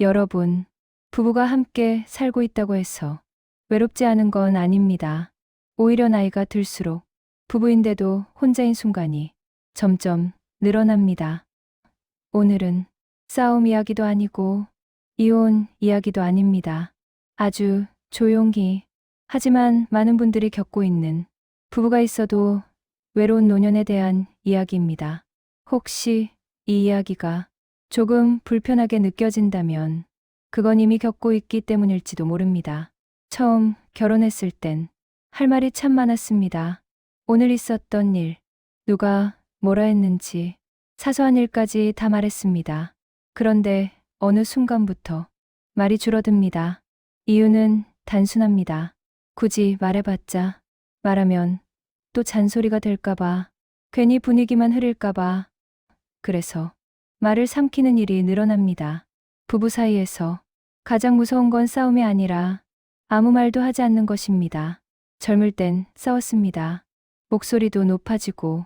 여러분, 부부가 함께 살고 있다고 해서 외롭지 않은 건 아닙니다. 오히려 나이가 들수록 부부인데도 혼자인 순간이 점점 늘어납니다. 오늘은 싸움 이야기도 아니고 이혼 이야기도 아닙니다. 아주 조용히, 하지만 많은 분들이 겪고 있는 부부가 있어도 외로운 노년에 대한 이야기입니다. 혹시 이 이야기가 조금 불편하게 느껴진다면 그건 이미 겪고 있기 때문일지도 모릅니다. 처음 결혼했을 땐 할 말이 참 많았습니다. 오늘 있었던 일, 누가 뭐라 했는지 사소한 일까지 다 말했습니다. 그런데 어느 순간부터 말이 줄어듭니다. 이유는 단순합니다. 굳이 말해봤자 말하면 또 잔소리가 될까봐, 괜히 분위기만 흐릴까봐. 그래서 말을 삼키는 일이 늘어납니다. 부부 사이에서 가장 무서운 건 싸움이 아니라 아무 말도 하지 않는 것입니다. 젊을 땐 싸웠습니다. 목소리도 높아지고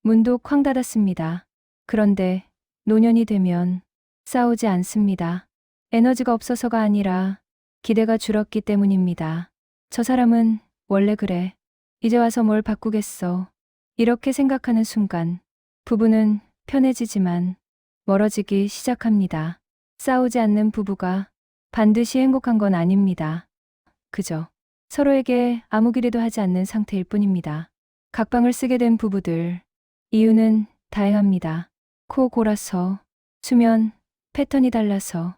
문도 쾅 닫았습니다. 그런데 노년이 되면 싸우지 않습니다. 에너지가 없어서가 아니라 기대가 줄었기 때문입니다. 저 사람은 원래 그래. 이제 와서 뭘 바꾸겠어. 이렇게 생각하는 순간 부부는 편해지지만 멀어지기 시작합니다. 싸우지 않는 부부가 반드시 행복한 건 아닙니다. 그저 서로에게 아무 기대도 하지 않는 상태일 뿐입니다. 각방을 쓰게 된 부부들, 이유는 다양합니다. 코 골아서, 수면 패턴이 달라서,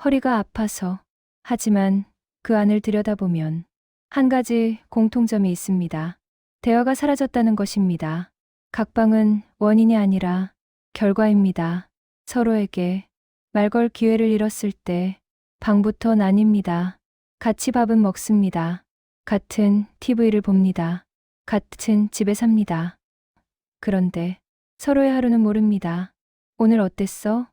허리가 아파서. 하지만 그 안을 들여다보면 한 가지 공통점이 있습니다. 대화가 사라졌다는 것입니다. 각방은 원인이 아니라 결과입니다. 서로에게 말 걸 기회를 잃었을 때 방부터 나뉩니다. 같이 밥은 먹습니다. 같은 TV를 봅니다. 같은 집에 삽니다. 그런데 서로의 하루는 모릅니다. 오늘 어땠어?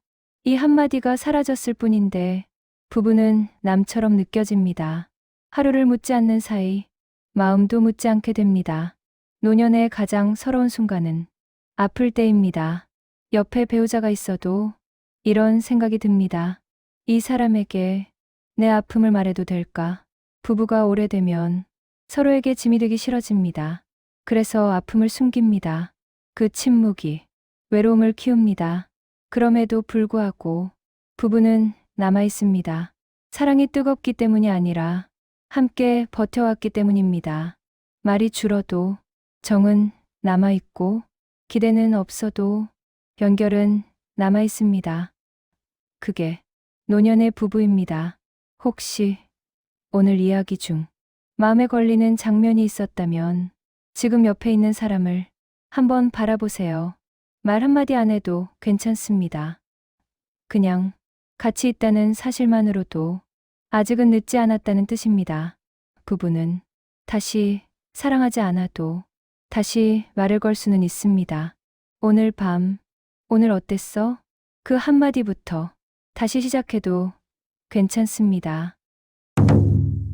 이 한마디가 사라졌을 뿐인데 부부는 남처럼 느껴집니다. 하루를 묻지 않는 사이 마음도 묻지 않게 됩니다. 노년의 가장 서러운 순간은 아플 때입니다. 옆에 배우자가 있어도 이런 생각이 듭니다. 이 사람에게 내 아픔을 말해도 될까? 부부가 오래되면 서로에게 짐이 되기 싫어집니다. 그래서 아픔을 숨깁니다. 그 침묵이 외로움을 키웁니다. 그럼에도 불구하고 부부는 남아 있습니다. 사랑이 뜨겁기 때문이 아니라 함께 버텨왔기 때문입니다. 말이 줄어도 정은 남아 있고 기대는 없어도 연결은 남아 있습니다. 그게 노년의 부부입니다. 혹시 오늘 이야기 중 마음에 걸리는 장면이 있었다면 지금 옆에 있는 사람을 한번 바라보세요. 말 한마디 안 해도 괜찮습니다. 그냥 같이 있다는 사실만으로도 아직은 늦지 않았다는 뜻입니다. 부부는 다시 사랑하지 않아도 다시 말을 걸 수는 있습니다. 오늘 밤, 오늘 어땠어? 그 한마디부터 다시 시작해도 괜찮습니다.